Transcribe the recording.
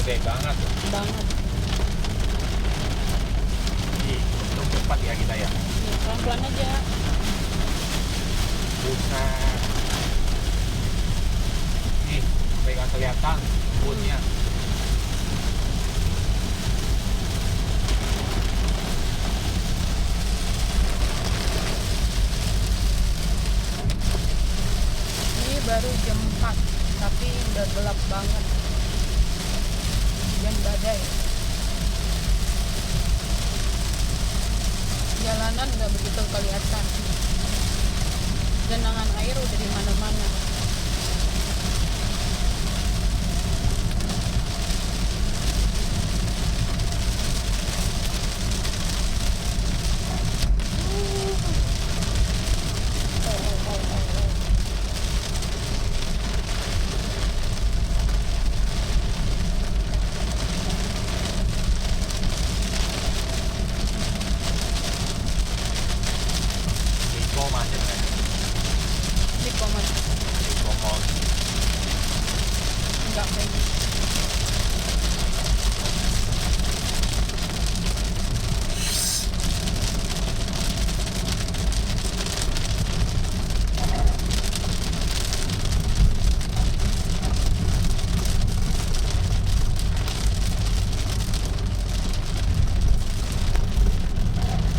gede banget. banget. Ih, untung cepat ya kita ya. Ya, pelan-pelan aja. Buset. Nih, sampai nggak kelihatan kebunnya. Ini baru jam 4, tapi udah gelap banget. Hujan badai. Jalanan nggak begitu kelihatan. Genangan air udah di mana-mana. Info macet kan.